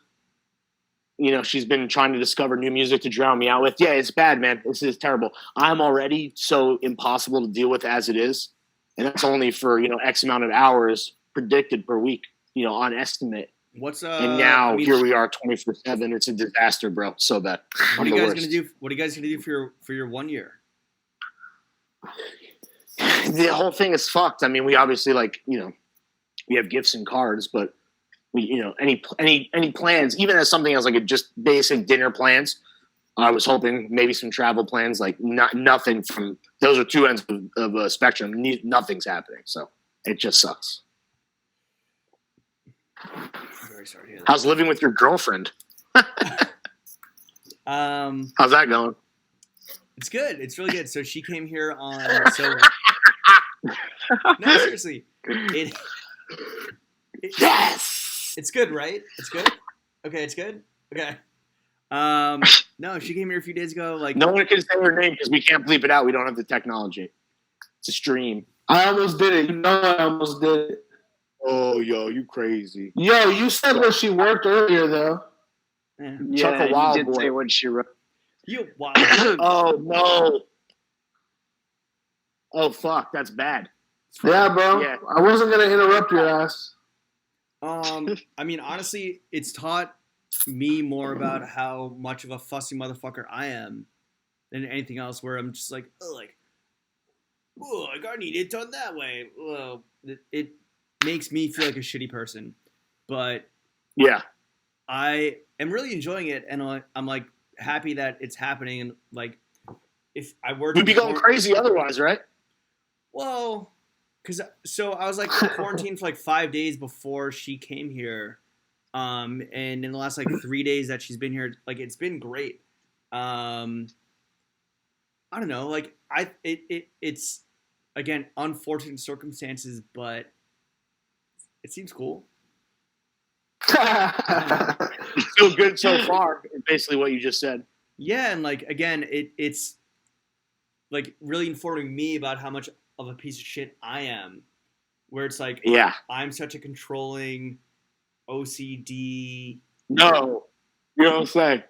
She's been trying to discover new music to drown me out with. Yeah, it's bad, man. This is terrible. I'm already so impossible to deal with as it is. And that's only for, X amount of hours predicted per week, on estimate. And now here we are 24/7. It's a disaster, bro. So bad. What are you guys going to do? What are you guys going to do for your 1 year? The whole thing is fucked. I mean, we obviously we have gifts and cards, but we, any plans, even as something as like a just basic dinner plans. I was hoping maybe some travel plans, like nothing from those are two ends of a spectrum. Nothing's happening, so it just sucks. Very sorry to hear that. How's living with your girlfriend? How's that going? It's good. It's really good. So she came here on. No, seriously. Yes. It's good, right? It's good. Okay, it's good. Okay. No, she came here a few days ago. Like, no one can say her name because we can't bleep it out. We don't have the technology. It's a stream. I almost did it. I almost did it. Oh, yo, you crazy. Yo, you said where she worked earlier, though. Yeah, you did say what she wrote. You wild. Oh, no. Oh, fuck. That's bad. Yeah, bro. Yeah. I wasn't going to interrupt your ass. I mean, honestly, it's taught me more about how much of a fussy motherfucker I am than anything else, where I'm just like, I gotta need it done that way. It makes me feel like a shitty person. But yeah, I am really enjoying it, and I'm like happy that it's happening. And like, if I were to we'd be going crazy otherwise, right? Well, so I was like quarantined for like 5 days before she came here. And in the last like 3 days that she's been here, like it's been great. I don't know, like it's again unfortunate circumstances, but it seems cool. Feel good so far. Basically, what you just said. Yeah, and like again, it's like really informing me about how much of a piece of shit I am. Where it's like, yeah, I'm such a controlling OCD. No, you don't say.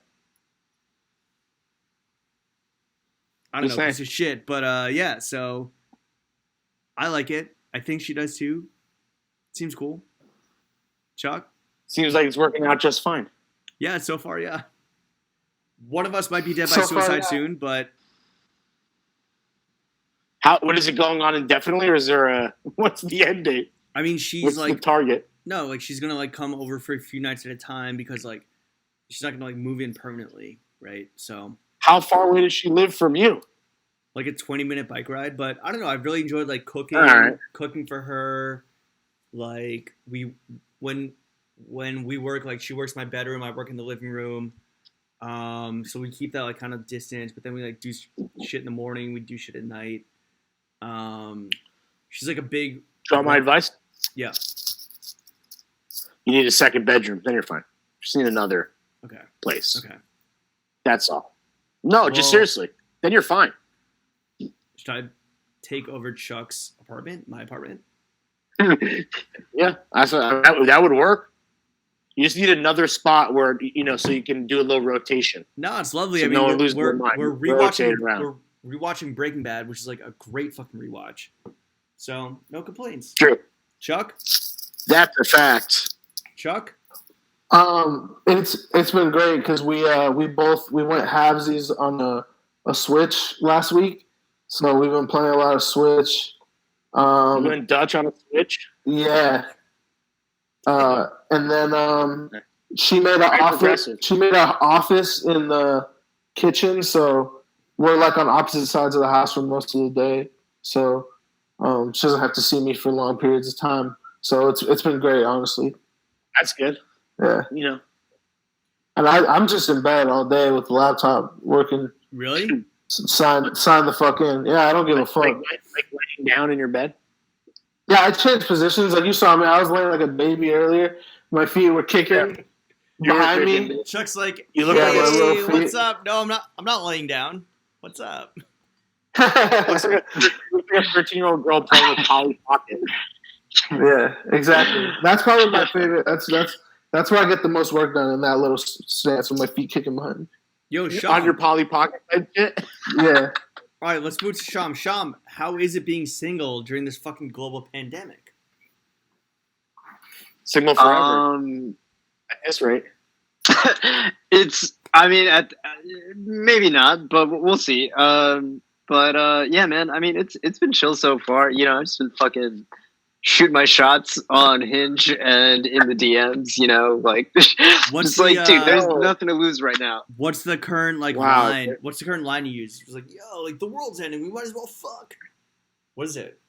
I don't know, piece of shit. But yeah, so I like it. I think she does too. Seems cool. Chuck? Seems like it's working out just fine. Yeah, so far, yeah. One of us might be dead by suicide soon, but what is it going on indefinitely, or is there what's the end date? I mean, she's what's like the target? No, like she's gonna like come over for a few nights at a time because like she's not gonna like move in permanently, right? So how far away does she live from you? like a 20-minute bike ride. But I don't know. I've really enjoyed like cooking, Alright. cooking for her. Like when we work, like she works in my bedroom, I work in the living room. So we keep that like kind of distance, but then we like do shit in the morning. We do shit at night. She's like a big. Do you want my advice? Yeah. You need a second bedroom, then you're fine. Just need another Okay. place. Okay. That's all. No, just seriously. Then you're fine. Should I take over Chuck's apartment? My apartment? Yeah, that would work. You just need another spot where so you can do a little rotation. No, it's lovely. So I mean, no one loses we're their mind. rewatching. Rotate around. We're rewatching Breaking Bad, which is like a great fucking rewatch. So no complaints. True. Chuck. That's a fact. Chuck. It's been great because we went halvesies on a Switch last week, so we've been playing a lot of Switch. You went Dutch on a Switch? Yeah. And then she made an office. She made an office in the kitchen, so we're like on opposite sides of the house for most of the day. So she doesn't have to see me for long periods of time. So it's been great, honestly. That's good. Yeah. And I'm just in bed all day with the laptop working. Really? Sign the fuck in. Yeah, I don't give a fuck. Like laying down in your bed? Yeah, I changed positions. Like you saw me, I was laying like a baby earlier. My feet were kicking behind me. Chuck's like, you look hey, like my little feet. what's up? No, I'm not laying down. What's up? Looks like a 13-year-old girl playing with Polly Pocket. Yeah, exactly. That's probably my favorite. That's where I get the most work done in that little stance with my feet kicking behind me. Yo, Sham. On your Polly Pocket and shit? Yeah. All right, let's move to Sham. Sham, how is it being single during this fucking global pandemic? Single forever. At this rate. Maybe not, but we'll see. Yeah, man. I mean, it's been chill so far. I've just been fucking shoot my shots on Hinge and in the DMs. Like, What's dude, there's nothing to lose right now. What's the current line? What's the current line you use? It's like, yo, like the world's ending. We might as well fuck. What is it?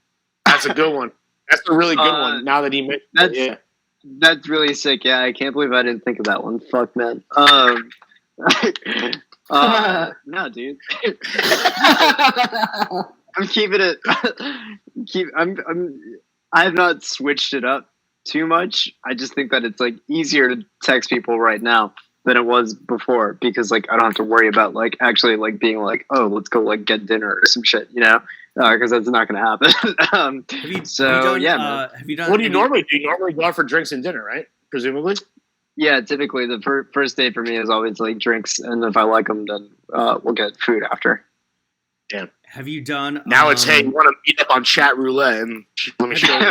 That's a good one. That's a really good one. Now that he mentioned it, yeah. That's really sick. Yeah, I can't believe I didn't think of that one. Fuck, man. No, dude. I'm keeping it. I have not switched it up too much. I just think that it's like easier to text people right now than it was before because like I don't have to worry about like actually like being like, oh, let's go like get dinner or some shit, because that's not going to happen. Have you done? What do you normally do? You normally go out for drinks and dinner, right? Presumably. Yeah, typically the first date for me is always like drinks, and if I like them, then we'll get food after. Yeah. Have you done? Now it's hey, you want to meet up on chat roulette and let me show you.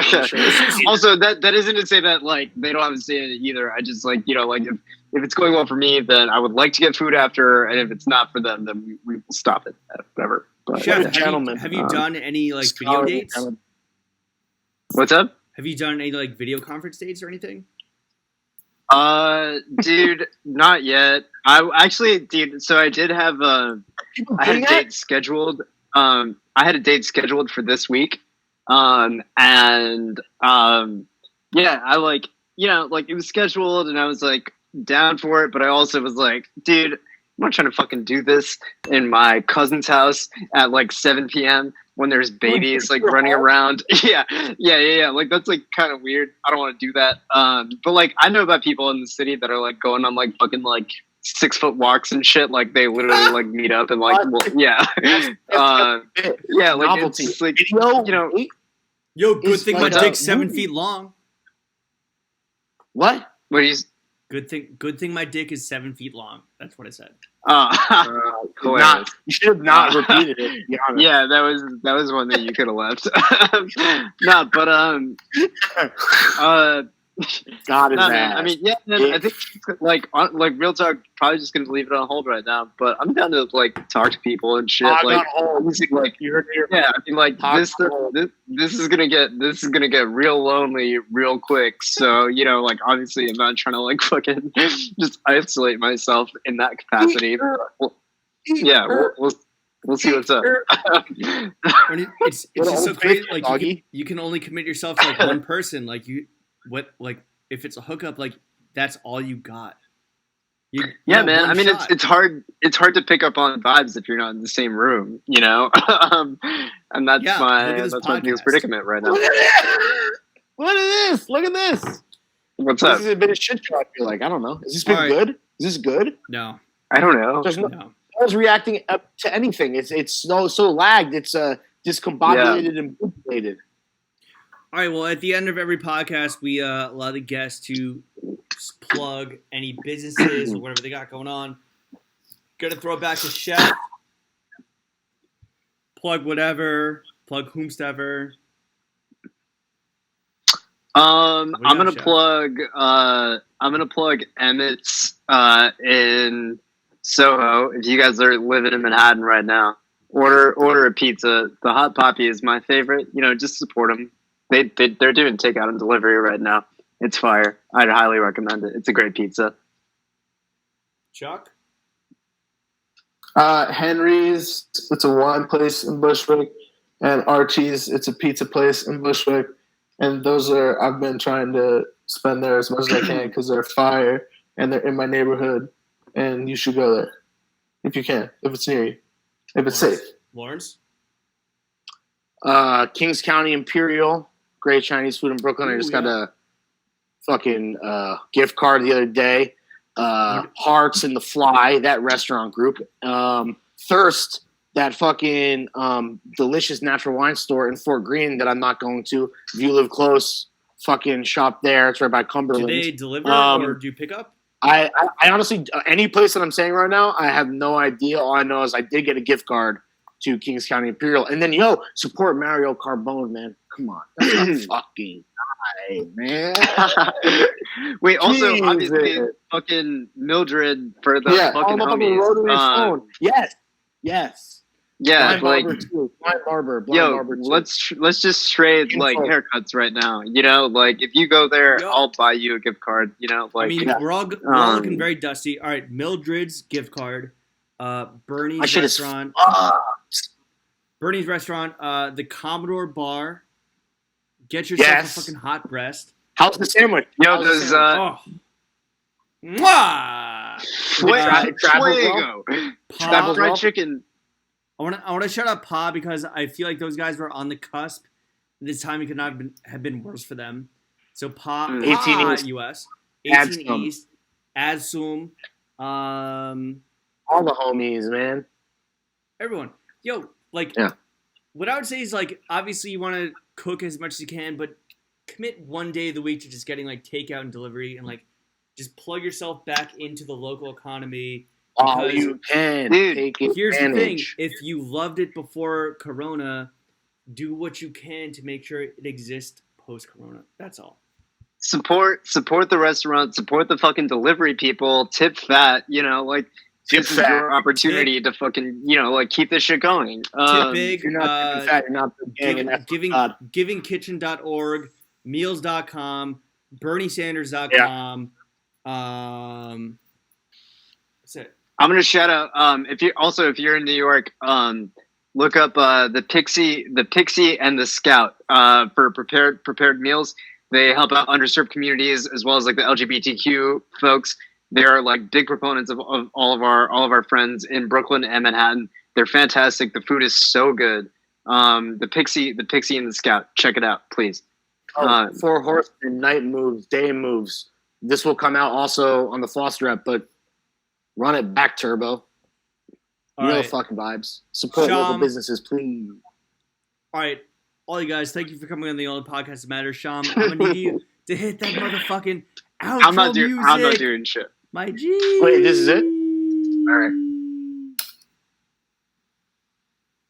Also, that isn't to say that like they don't have to say it either. I just like like if it's going well for me, then I would like to get food after, and if it's not for them, then we will stop it at whatever. But, Chef, gentlemen, have you done any like video dates? What's up? Have you done any like video conference dates or anything? Dude, not yet. So I did have I had a date scheduled. I had a date scheduled for this week. Yeah, I like it was scheduled and I was like down for it, but I also was like, dude, I'm not trying to fucking do this in my cousin's house at like 7 p.m. when there's babies like running around. Yeah. Like that's like kind of weird. I don't want to do that. But like I know about people in the city that are like going on like fucking like 6 foot walks and shit. Like they literally like meet up and like yeah, yeah. Like it's like Yo, good thing my dick's 7 feet long. What? What are you? Good thing my dick is 7 feet long. That's what I said. You should have not repeated it. To be honest. Yeah, that was one that you could have left. No, but God is man. I mean, yeah, man, I think like real talk, probably just gonna leave it on hold right now. But I'm down to like talk to people and shit. Like, you heard your yeah, I mean, like this is gonna get real lonely real quick. So like obviously, I'm not trying to like fucking just isolate myself in that capacity. We'll We'll see what's up. It's just so crazy. Like you can only commit yourself to like one person. Like if it's a hookup, like that's all you got. Yeah, man. I mean, it's hard to pick up on vibes if you're not in the same room, you know. And that's my Neil's predicament right now. Look at this! Look at this! What's up? This is a bit of shit show. I feel like I don't know. Is this been good? Is this good? No, I don't know. No one's reacting up to anything. It's so lagged. It's discombobulated and manipulated. All right. Well, at the end of every podcast, we allow the guests to plug any businesses or whatever they got going on. Gonna throw it back to Chef. Plug whatever. Plug whomstever. I'm gonna plug Emmett's in Soho. If you guys are living in Manhattan right now, order a pizza. The Hot Poppy is my favorite. You know, just support them. They're doing takeout and delivery right now. It's fire. I'd highly recommend it. It's a great pizza. Chuck? Henry's, it's a wine place in Bushwick, and Archie's, it's a pizza place in Bushwick. And those I've been trying to spend there as much as I can because they're fire and they're in my neighborhood. And you should go there if you can, if it's near you, if it's safe. Lawrence? Kings County Imperial, great Chinese food in Brooklyn. I just got a fucking gift card the other day. Hearts and the Fly, that restaurant group. Thirst, that fucking delicious natural wine store in Fort Greene that I'm not going to. If you live close, fucking shop there. It's right by Cumberland. Do they deliver or do you pick up? I honestly, any place that I'm saying right now, I have no idea. All I know is I did get a gift card to Kings County Imperial. And then, support Mario Carbone, man. Come on. That's a fucking guy, man. Wait, also, obviously, fucking Mildred for the fucking homies. Yes. Yeah, Blind Barber too. let's just trade like haircuts right now. You know, like if you go there, I'll buy you a gift card. You know, like we're all looking very dusty. All right, Mildred's gift card, Bernie's restaurant, the Commodore Bar. Get yourself a fucking hot breast. How's the sandwich? Yo, there's Fuego. Fried chicken. I want to shout out Pa because I feel like those guys were on the cusp. This time it could not have been worse for them. So Pa 18 East. US, 18 East, Adsum, all the homies, man. Everyone. What I would say is like obviously you want to cook as much as you can, but commit one day of the week to just getting like takeout and delivery and like just plug yourself back into the local economy. All you can. Take here's the thing. If you loved it before Corona, do what you can to make sure it exists post-Corona. That's all. Support the restaurant. Support the fucking delivery people. Tip fat. You know, like this is your opportunity to fucking keep this shit going. Tip big. You're not tipping fat. You're not givingkitchen.org, meals.com, berniesanders.com. That's it. I'm gonna shout out. If you're in New York, look up the Pixie and the Scout for prepared meals. They help out underserved communities as well as like the LGBTQ folks. They are like big proponents of all of our friends in Brooklyn and Manhattan. They're fantastic. The food is so good. The Pixie and the Scout. Check it out, please. 4 Horsemen, Night Moves, Day Moves. This will come out also on the Foster app, but run it back, Turbo. The fucking vibes. Support local businesses, please. All right. All you guys, thank you for coming on the only podcast that matters. Sham, I'm going to need you to hit that motherfucking outro music. I'm not doing shit. My G. Wait, this is it? All right.